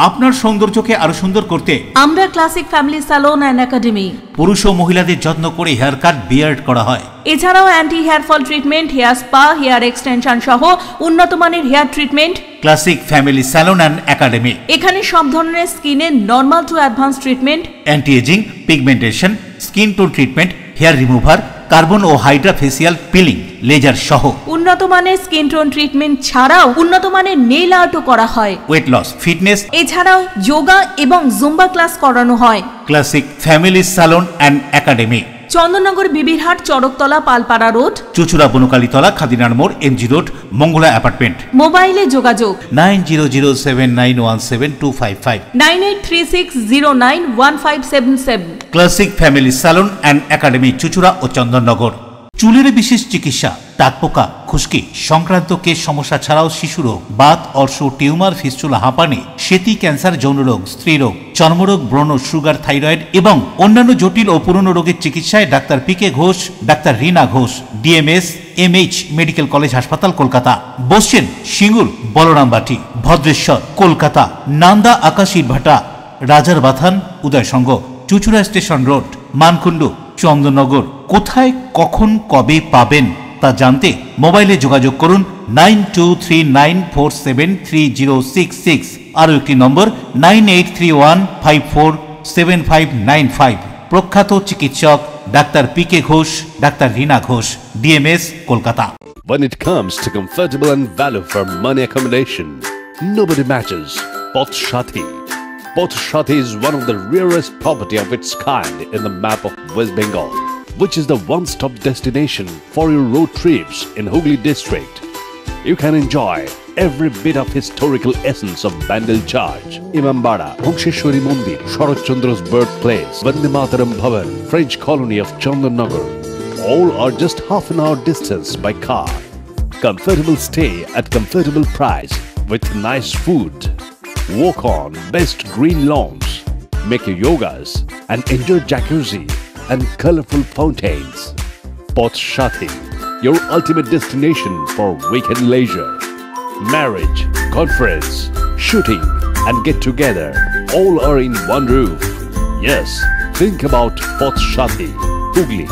আপনার সৌন্দর্যকে আরো সুন্দর করতে আমরা classic family salon and academy. পুরুষ ও মহিলাদের যত্ন করে হেয়ার কাট, বিয়ার্ড করা হয়। এছাড়াও anti hair fall treatment, hair spa, hair extension সহ উন্নত মানের hair treatment. Classic family salon and academy. এখানে সব ধরনের স্কিনের normal to advance treatment, anti aging, pigmentation, skin tone treatment, hair remover, carbon ও হাইড্রা ফেসিয়াল পিলিং, লেজার সহ। উন্নত মানের স্কিন টোন ট্রিটমেন্ট ছাড়াও উন্নত মানের নেইল আর্টও করা হয়। ওয়েট লস, ফিটনেস এছাড়াও যোগা এবং জুম্বা ক্লাস করানো হয়। Classic family salon and academy, Chandannagar Bibirhat, Charaktala, Palpara road, Chuchura Bonkalitala, খাদিনার মোড়, এমজি রোড, মঙ্গলা অ্যাপার্টমেন্ট। মোবাইলে যোগাযোগ 9007917255, 9836091577। Classic family salon and academy, Chuchura ও চন্দননগর। চুলের বিশেষ চিকিৎসা, টাকপোকা, খুশকি সংক্রান্ত কেশ সমস্যা ছাড়াও শিশু রোগ, বাত, অর্শ, টিউমার, ফিস্টুলা, হাঁপানি, সেতি, ক্যান্সার, যৌনরোগ, স্ত্রীরোগ, চর্মরোগ, ব্রণ, সুগার, থাইরয়েড এবং অন্যান্য জটিল ও পুরনো রোগের চিকিৎসায় doctor PK Ghosh, doctor Rina Ghosh, DMS MH medical college হাসপাতাল, কলকাতা। বসছেন সিঙ্গুর, বলরামবাটি, ভদ্রেশ্বর, কলকাতা। নান্দা, আকাশ ইটভাটা, রাজার বাথান, উদয়সঙ্গ, চুচুড়া স্টেশন রোড, মানকুণ্ডু, চন্দননগর। কোথায়, কখন, কবে পাবেন তা জানতে মোবাইলে যোগাযোগ করুন 9239473066। আরও একটি নম্বর 9831547595। প্রখ্যাত চিকিৎসক doctor PK Ghosh, doctor Rina Ghosh, DMS, Kolkata. When it comes to comfortable and value for money accommodation, nobody matches Pothshathi. Pothshathi is one of the rarest property of its kind in the map of West Bengal, which is the one-stop destination for your road trips in Hooghly district. You can enjoy every bit of historical essence of Bandel Church, Imambara, Bhongsheshwari Mandir, Sharat Chandra's birthplace, Vande Mataram Bhavan, French colony of Chandanagar. All are just half an hour distance by car. Comfortable stay at comfortable price with nice food. Walk on best green lawns, make your yogas and enjoy jacuzzi and colorful fountains. Pothshathi, your ultimate destination for weekend leisure. Marriage, conference, shooting and get together all are in one roof. Yes, think about Pothshathi, Hooghly.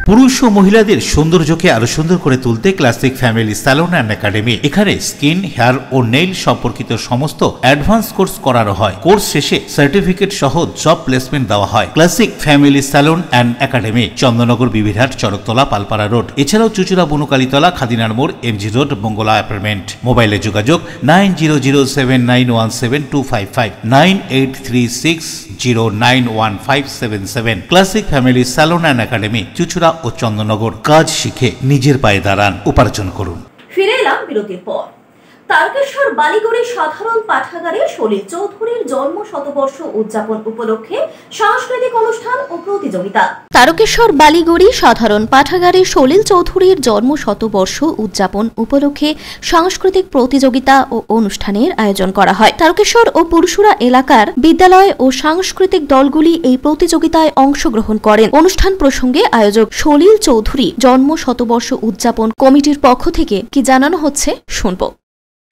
পুরুষ ও মহিলাদের সৌন্দর্যকে আরো সুন্দর করে তুলতে classic family salon and academy. এখানে skin, hair ও nail সম্পর্কিত সমস্ত অ্যাডভান্স কোর্স করানো হয়। কোর্স শেষে সার্টিফিকেট সহ জব প্লেসমেন্ট দেওয়া হয়। Classic family salon and academy, Chandannagar, Bibirhat, Charaktala, Palpara road. এছাড়াও চুচুড়া বনকালীতলা, খাদিনার মোড়, এমজি রোড, মঙ্গলা অ্যাপার্টমেন্ট। মোবাইলে যোগাযোগ 9007917255, 9836091577। Classic family salon and academy, Chuchura ও চন্দননগর। কাজ শিখে নিজের পায়ে দাঁড়ান, উপার্জন করুন। ফিরে এলাম বিরতির পর। তারকেশ্বর বালিগড়ি সাধারণ পাঠাগারে সলিল চৌধুরীর জন্ম শতবর্ষ উদযাপন উপলক্ষে সাংস্কৃতিক অনুষ্ঠান ও প্রতিযোগিতা। তারকেশ্বর বালিগড়ি সাধারণ পাঠাগারে সলিল চৌধুরীর জন্ম শতবর্ষ উদযাপন উপলক্ষে সাংস্কৃতিক প্রতিযোগিতা ও অনুষ্ঠানের আয়োজন করা হয়। তারকেশ্বর ও পুরসুরা এলাকার বিদ্যালয় ও সাংস্কৃতিক দলগুলি এই প্রতিযোগিতায় অংশগ্রহণ করেন। অনুষ্ঠান প্রসঙ্গে আয়োজক সলিল চৌধুরী জন্ম শতবর্ষ উদযাপন কমিটির পক্ষ থেকে কি জানানো হচ্ছে শুনব।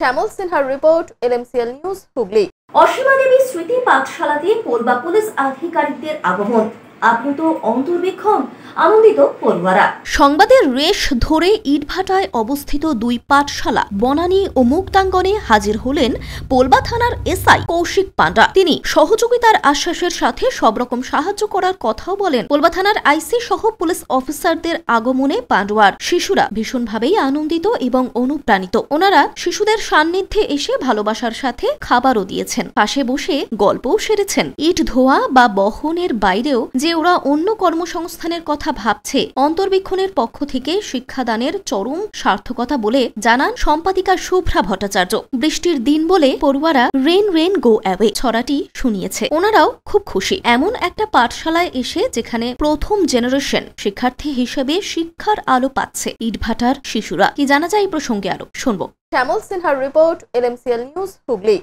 শ্যামল সিনহার report, LMCL news, Hooghly. Asima Devi স্মৃতি পাঠশালাতে পড়ুয়া পুলিশ আধিকারিকদের আগমন, আপ্লুত অন্তর্বীক্ষণ, আনন্দিত পড়ুয়ারা। সংবাদের রেশ ধরে ইটভাটায় অবস্থিত দুই পাঠশালা বনানী ও মুক্তাঙ্গনে হাজির হলেন পোলবা থানার এসআই কৌশিক পান্ডা। তিনি সহযোগিতার আশ্বাসের সাথে সব রকম সাহায্য করার কথাও বলেন। পোলবা থানার আইসি সহ পুলিশ অফিসারদের আগমনে পান্ডুয়ার শিশুরা ভীষণভাবেই আনন্দিত এবং অনুপ্রাণিত। ওনারা শিশুদের সান্নিধ্যে এসে ভালোবাসার সাথে খাবারও দিয়েছেন, পাশে বসে গল্পও সেরেছেন। ইট ধোয়া বা বহনের বাইরেও যে ওরা অন্য কর্মসংস্থানের কথা ভাবছে, অন্তর্বীক্ষণের পক্ষ থেকে শিক্ষাদানের চরম সার্থকতা বলে জানান সম্পাদিকা শুভ্রা ভট্টাচার্য। বৃষ্টির দিন বলে পড়ুয়ারা রেন রেন গো অ্যাওয়ে ছড়াটি শুনিয়েছে। ওনারাও খুব খুশি এমন একটা পাঠশালায় এসে যেখানে প্রথম জেনারেশন শিক্ষার্থী হিসেবে শিক্ষার আলো পাচ্ছে ইটভাটার শিশুরা। কি জানা যায় এই প্রসঙ্গে আরো শুনবো। শ্যামল সিনহার রিপোর্ট, LMCL নিউজ, হুগলি।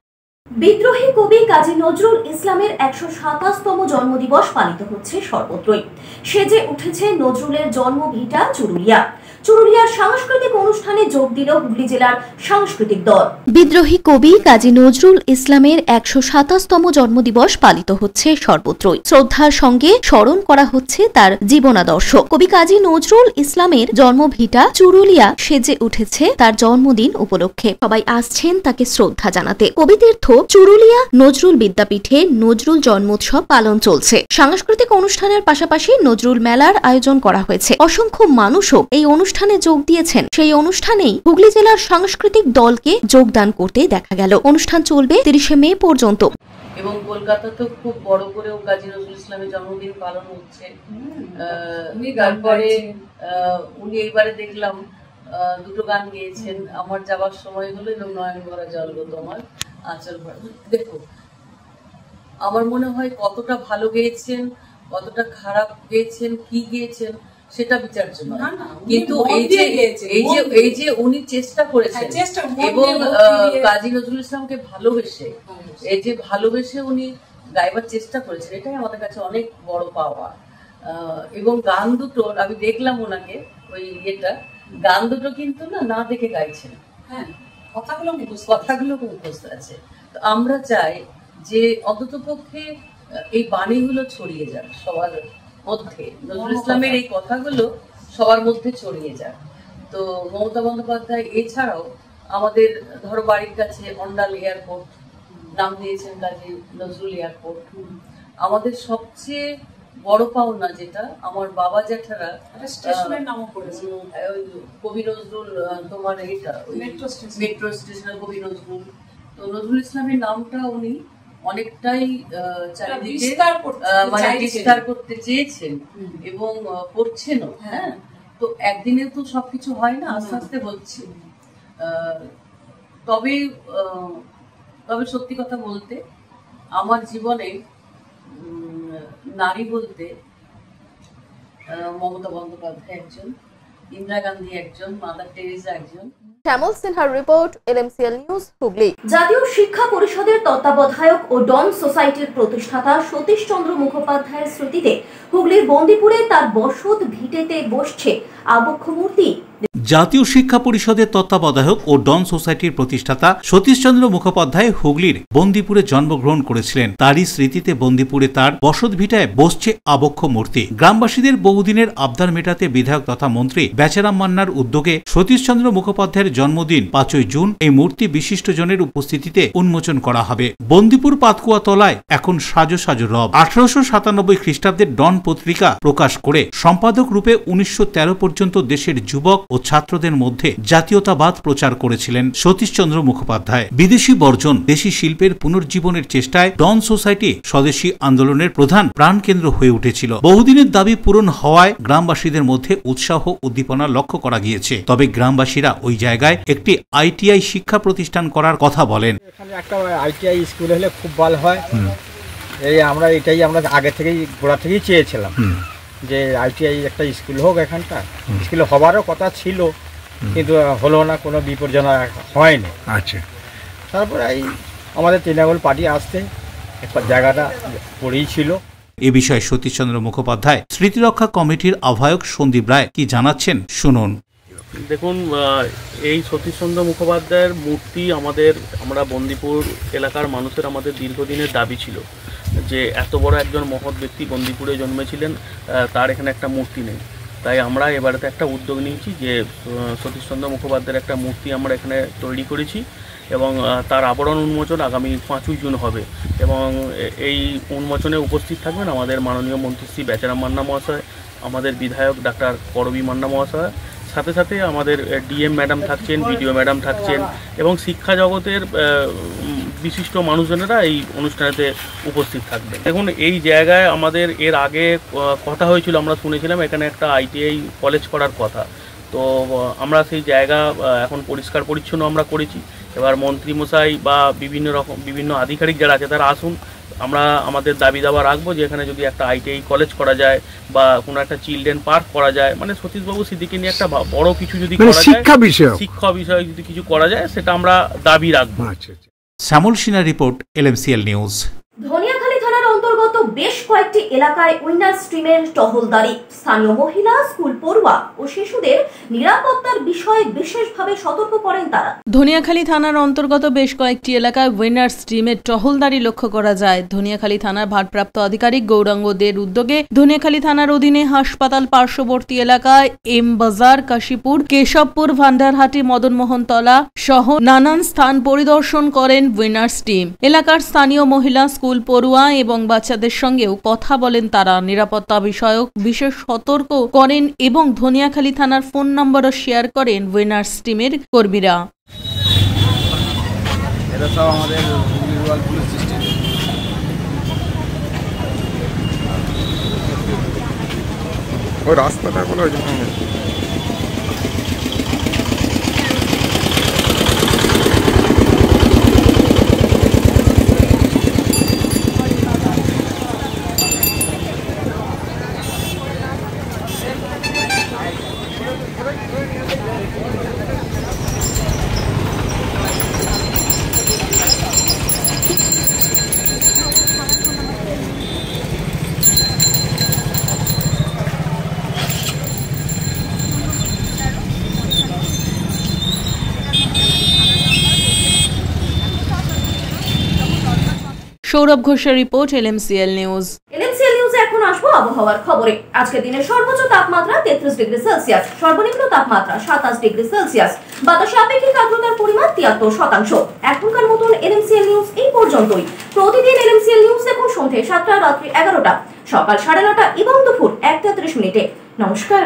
বিদ্রোহী কবি কাজী নজরুল ইসলামের ১২৭তম জন্মদিবস পালিত হচ্ছে সর্বত্রই। সেজে উঠেছে নজরুলের জন্মভিটা চুরুলিয়া। চুরুলিয়ার সাংস্কৃতিক অনুষ্ঠানে যোগ দিল হুগলি জেলার সাংস্কৃতিক দল। বিদ্রোহী কবি কাজী নজরুল ইসলামের ১২৭তম জন্মদিবস পালিত হচ্ছে সর্বত্রই। শ্রদ্ধার সঙ্গে স্মরণ করা হচ্ছে তার জীবনাদর্শ। কবি কাজী নজরুল ইসলামের জন্মভিটা চুরুলিয়া সেজে উঠেছে তার জন্মদিন উপলক্ষে। সবাই আসছেন তাকে শ্রদ্ধা জানাতে। কবিতীর্থ চুরুলিয়া নজরুল বিদ্যাপীঠে নজরুল জন্মোৎসব পালন চলছে। সাংস্কৃতিক অনুষ্ঠানের পাশাপাশি নজরুল মেলার আয়োজন করা হয়েছে। অসংখ্য মানুষও এই অনুষ্ঠানে যোগ দিয়েছেন। সেই অনুষ্ঠানেই হুগলি জেলার সাংস্কৃতিক দলকে যোগদান করতে দেখা গেল। অনুষ্ঠান চলবে ৩০শে মে পর্যন্ত। এবং কলকাতাতে খুব বড় করেও কাজী নজরুল ইসলামের জন্মদিন পালন হচ্ছে। তারপরে উনি এইবারে দেখলাম দুটো গান গেয়েছেন, আমার যাবার সময় হলো এবং নয়ন ভরা জল গো তোমার আঁচল ভরা। দেখো, আমার মনে হয় কতটা ভালো গেয়েছেন, কতটা খারাপ গেয়েছেন, কি গেয়েছেন সেটা বিচার্য নয়, কিন্তু এই যে উনি চেষ্টা করেছেন এবং কাজী নজরুল ইসলামকে ভালোবেসে, এই যে ভালোবেসে উনি গাইবার চেষ্টা করেছেন, এটাই আমাদের কাছে অনেক বড় পাওয়া। এবং গান দুটো আমি দেখলাম ওনাকে, ওই গান দুটো কিন্তু না দেখে গাইছেন, কথাগুলো মুখস্থ আছে। তো আমরা চাই যে অন্তত পক্ষে এই বাণীগুলো ছড়িয়ে যাক সবার মধ্যে, নজরুল ইসলামের এই কথাগুলো সবার মধ্যে ছড়িয়ে যাক। তো মমতা বন্দ্যোপাধ্যায় এছাড়াও আমাদের ধরো বাড়ির কাছে অন্ডাল এয়ারপোর্ট নাম দিয়েছেন কাজী নজরুল এয়ারপোর্ট। আমাদের সবচেয়ে বড় পাওনা যেটা, আমার বাবা জ্যাঠারা কবি নজরুল, তোমার এটা মেট্রো স্টেশনের কবি নজরুল। তো নজরুল ইসলামের নামটা উনি অনেকটাই চারিদিকে মানে বিস্তার করতে চেয়েছেন এবং করছেনও। হ্যাঁ, তো একদিনে তো সবকিছু হয় না, আস্তে আস্তে হচ্ছে। তবে সত্যি কথা বলতে আমার জীবনে নারী বলতে মমতা বন্দ্যোপাধ্যায় একজন, ইন্দিরা গান্ধী একজন, মাদার টেরেসা একজন। শ্যামল সিনহার রিপোর্ট, LMCL নিউজ, হুগলি। জাতীয় শিক্ষা পরিষদের তত্ত্বাবধায়ক ও ডন সোসাইটির প্রতিষ্ঠাতা সতীশ চন্দ্র মুখোপাধ্যায়ের স্মৃতিতে হুগলির বন্দিপুরে তার বসত ভিটেতে বসছে আবক্ষ মূর্তি। জাতীয় শিক্ষা পরিষদের তত্ত্বাবধায়ক ও ডন সোসাইটির প্রতিষ্ঠাতা সতীশচন্দ্র মুখোপাধ্যায় হুগলির বন্দিপুরে জন্মগ্রহণ করেছিলেন। তারই স্মৃতিতে বন্দিপুরে তার বসতভিটায় বসছে আবক্ষ মূর্তি। গ্রামবাসীদের বহুদিনের আবদার মেটাতে বিধায়ক তথা মন্ত্রী বেচারাম মান্নার উদ্যোগে সতীশচন্দ্র মুখোপাধ্যায়ের জন্মদিন ৫ই জুন এই মূর্তি বিশিষ্টজনের উপস্থিতিতে উন্মোচন করা হবে। বন্দিপুর পাতকুয়া তলায় এখন সাজো সাজো রব। 1897 খ্রিস্টাব্দের ডন পত্রিকা প্রকাশ করে সম্পাদক রূপে 1913 পর্যন্ত দেশের যুবক ও ছাত্রদের মধ্যে জাতীয়তাবাদ প্রচার করেছিলেন সতীশচন্দ্র মুখোপাধ্যায়। বিদেশি বর্জন, দেশি শিল্পের পুনর্জীবনের চেষ্টায় ডন সোসাইটি স্বদেশী আন্দোলনের প্রধান প্রাণকেন্দ্র হয়ে উঠেছিল। বহুদিনের দাবি পূরণ হওয়ায় গ্রামবাসীদের মধ্যে উৎসাহ উদ্দীপনা লক্ষ্য করা গিয়েছে। তবে গ্রামবাসীরা ওই জায়গায় একটি ITI শিক্ষা প্রতিষ্ঠান করার কথা বলেন। এখানে একটা ITI স্কুল হলে খুব ভালো হয়। এটাই আমরা আগে থেকেই গোড়া থেকেই চেয়েছিলাম যে ITI একটা স্কুল হোক। এখানটা স্কুল হবারও কথা ছিল, কিন্তু হলো না, কোনো বিপর্যয় হয়নি। আচ্ছা, তারপরে এই আমাদের তৃণমূল পার্টি আসতে একটা জায়গাটা পড়েই ছিল। এ বিষয়ে সতীশচন্দ্র মুখোপাধ্যায় স্মৃতিরক্ষা কমিটির আহ্বায়ক সন্দীপ রায় কি জানাচ্ছেন শুনুন। দেখুন, এই সতীশচন্দ্র মুখোপাধ্যায়ের মূর্তি আমরা বন্দিপুর এলাকার মানুষের আমাদের দীর্ঘদিনের দাবি ছিল যে এত বড় একজন মহৎ ব্যক্তি বন্দিপুরে জন্মেছিলেন, তার এখানে একটা মূর্তি নেই। তাই আমরা এবারেতে একটা উদ্যোগ নিয়েছি যে সতীশচন্দ্র মুখোপাধ্যায়ের একটা মূর্তি আমরা এখানে তৈরি করেছি এবং তার আবরণ উন্মোচন আগামী 5ই জুন হবে। এবং এই উন্মোচনে উপস্থিত থাকবেন আমাদের মাননীয় মন্ত্রী শ্রী বেচারাম মান্না মহাশয়, আমাদের বিধায়ক ডাক্তার করবী মান্না মহাশয়, সাথে সাথে আমাদের DM ম্যাডাম থাকছেন, BDO ম্যাডাম থাকছেন এবং শিক্ষা জগতের বিশিষ্ট মানুষজনেরা এই অনুষ্ঠানেতে উপস্থিত থাকবেন। দেখুন, এই জায়গায় আমাদের এর আগে কথা হয়েছিল, আমরা শুনেছিলাম এখানে একটা ITI কলেজ করার কথা। তো আমরা সেই জায়গা এখন পরিষ্কার পরিচ্ছন্ন আমরা করেছি। এবার মন্ত্রীমশাই বা বিভিন্ন আধিকারিক যারা আছে তারা আসুন, আমরা আমাদের দাবি দাবা রাখবো যে এখানে যদি একটা ITI কলেজ করা যায় বা কোনো একটা চিলড্রেন পার্ক করা যায়, মানে সতীশবাবু স্মৃতিকে নিয়ে একটা বড় কিছু যদি করা যায়, শিক্ষা বিষয় যদি কিছু করা যায়, সেটা আমরা দাবি রাখবো। শ্যামল সিনহার রিপোর্ট, LMCL নিউজ। ধনিয়াখালী থানার অন্তর্গত অন্তর্গত বেশ কয়েকটি এলাকায় উইনার স্ট্রিমের টহলদারি। স্থানীয় মহিলা, স্কুল পড়ুয়া ও শিশুদের নিরাপত্তার বিষয়ে বিশেষভাবে সতর্ক করেন তারা। ধনিয়াখালী থানার অন্তর্গত বেশ কয়েকটি এলাকায় উইনার স্ট্রিমের টহলদারি লক্ষ্য করা যায়। ধনিয়াখালী থানার ভারপ্রাপ্ত আধিকারিক গৌরাঙ্গ দের উদ্যোগে ধনিয়াখালী থানার অধীনে হাসপাতাল পার্শ্ববর্তী এলাকায় এম বাজার, কাশীপুর, কেশবপুর, ভান্ডারহাটি, মদনমোহনতলা সহ নানান স্থান পরিদর্শন করেন উইনার্স টিম। এলাকার স্থানীয় মহিলা, স্কুল পড়ুয়া এবং বাচ্চাদের সঙ্গেও কথা বলেন তারা। নিরাপত্তা বিষয়ক বিশেষ সতর্ক করেন এবং ধনিয়াখালী থানার ফোন নম্বরও শেয়ার করেন উইনার্স টিমের কর্মীরা। এটা সব আমাদের পুলিশ সিস্টেম। ওই রাস্তাটা বলা হয়েছে সৌরভ ঘোষের রিপোর্ট, LMCL নিউজ। LMCL নিউজে এখন আসবো আবহাওয়ার খবরে। আজকে দিনের সর্বোচ্চ তাপমাত্রা 33 ডিগ্রি সেলসিয়াস, সর্বনিম্ন তাপমাত্রা 27 ডিগ্রি সেলসিয়াস, বাতাসে আপেক্ষিক আর্দ্রতার পরিমাণ 73%। এখনকার মতন LMCL নিউজ এই পর্যন্তই। প্রতিদিন LMCL নিউজ দেখুন সন্ধ্যে 7টা, রাত্রি 11টা, সকাল 9:30 এবং দুপুর 1:30 মিনিটে। নমস্কার।